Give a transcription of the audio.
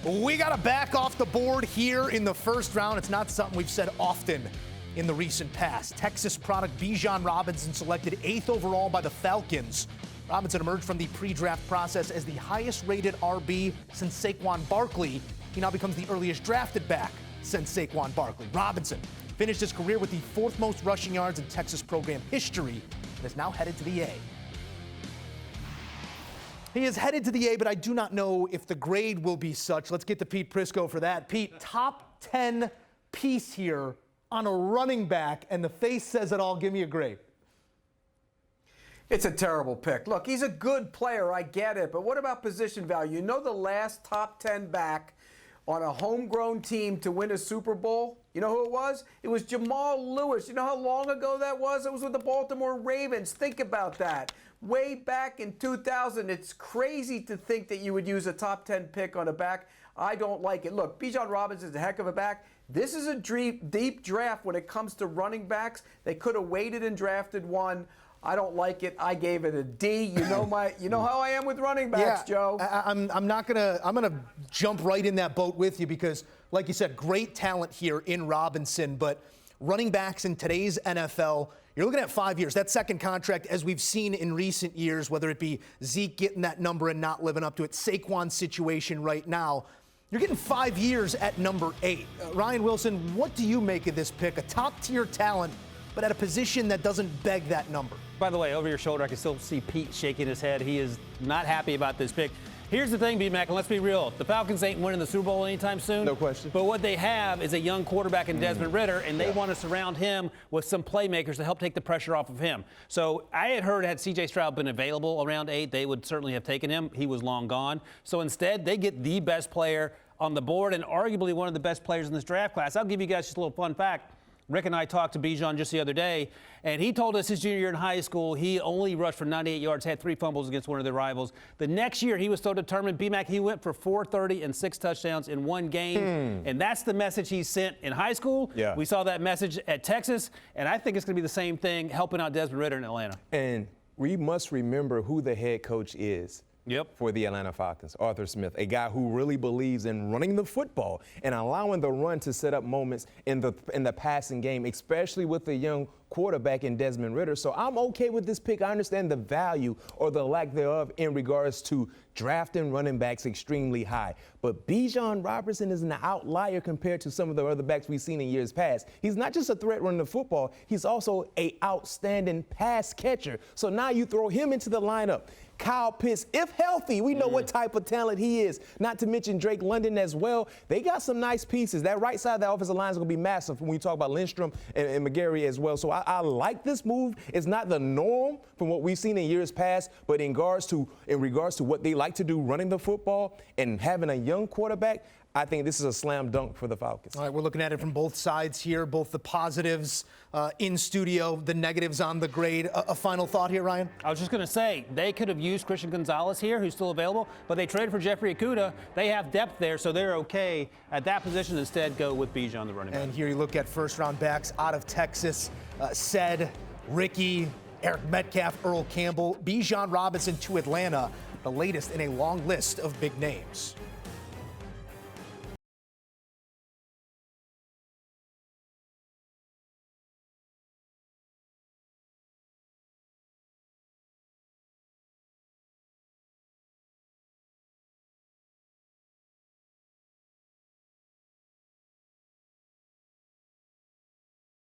We got to back off the board here in the first round. It's not something we've said often in the recent past. Texas product Bijan Robinson selected 8th overall by the Falcons. Robinson emerged from the pre-draft process as the highest-rated RB since Saquon Barkley. He now becomes the earliest drafted back since Saquon Barkley. Robinson finished his career with the 4th most rushing yards in Texas program history and is now headed to the A. He is headed to the A, but I do not know if the grade will be such. Let's get to Pete Prisco for that. Pete, top 10 piece here on a running back, and the face says it all. Give me a grade. It's a terrible pick. Look, he's a good player. I get it. But what about position value? You know the last top 10 back on a homegrown team to win a Super Bowl? You know who it was? It was Jamal Lewis. You know how long ago that was? It was with the Baltimore Ravens. Think about that. Way back in 2000. It's crazy to think that you would use a top 10 pick on a back. I don't like it. Look, Bijan Robinson is a heck of a back. This is a deep draft when it comes to running backs. They could have waited and drafted one. I don't like it. I gave it a D. You know how I am with running backs, yeah, Joe. I'm gonna jump right in that boat with you because, like you said, great talent here in Robinson. But running backs in today's NFL, you're looking at 5 years. That second contract, as we've seen in recent years, whether it be Zeke getting that number and not living up to it, Saquon's situation right now, you're getting 5 years at number 8. Ryan Wilson, what do you make of this pick? A top-tier talent, but at a position that doesn't beg that number. By the way, over your shoulder, I can still see Pete shaking his head. He is not happy about this pick. Here's the thing, B-Mac, and let's be real. The Falcons ain't winning the Super Bowl anytime soon. No question. But what they have is a young quarterback in Desmond Ridder, and they want to surround him with some playmakers to help take the pressure off of him. So I had heard had C.J. Stroud been available around 8, they would certainly have taken him. He was long gone. So instead, they get the best player on the board and arguably one of the best players in this draft class. I'll give you guys just a little fun fact. Rick and I talked to Bijan just the other day, and he told us his junior year in high school, he only rushed for 98 yards, had 3 fumbles against one of their rivals. The next year, he was so determined, B-Mac, he went for 430 and 6 touchdowns in one game. And that's the message he sent in high school. Yeah. We saw that message at Texas, and I think it's going to be the same thing helping out Desmond Ridder in Atlanta. And we must remember who the head coach is. For the Atlanta Falcons, Arthur Smith, a guy who really believes in running the football and allowing the run to set up moments in the passing game, especially with the young quarterback in Desmond Ridder. So I'm okay with this pick. I understand the value or the lack thereof in regards to drafting running backs extremely high. But Bijan Robinson is an outlier compared to some of the other backs we've seen in years past. He's not just a threat running the football. He's also an outstanding pass catcher. So now you throw him into the lineup. Kyle Pitts, if healthy, we know what type of talent he is. Not to mention Drake London as well. They got some nice pieces. That right side of the offensive line is going to be massive when we talk about Lindstrom and McGarry as well. So I like this move. It's not the norm from what we've seen in years past, but in regards to what they like to do, running the football and having a young quarterback, I think this is a slam dunk for the Falcons. All right, we're looking at it from both sides here, both the positives in studio, the negatives on the grade. A final thought here, Ryan? I was just going to say, they could have used Christian Gonzalez here, who's still available, but they traded for Jeffrey Okudah. They have depth there, so they're okay at that position. Instead, go with Bijan, the running back. And here you look at first-round backs out of Texas, Ricky, Eric Metcalf, Earl Campbell, Bijan Robinson to Atlanta, the latest in a long list of big names.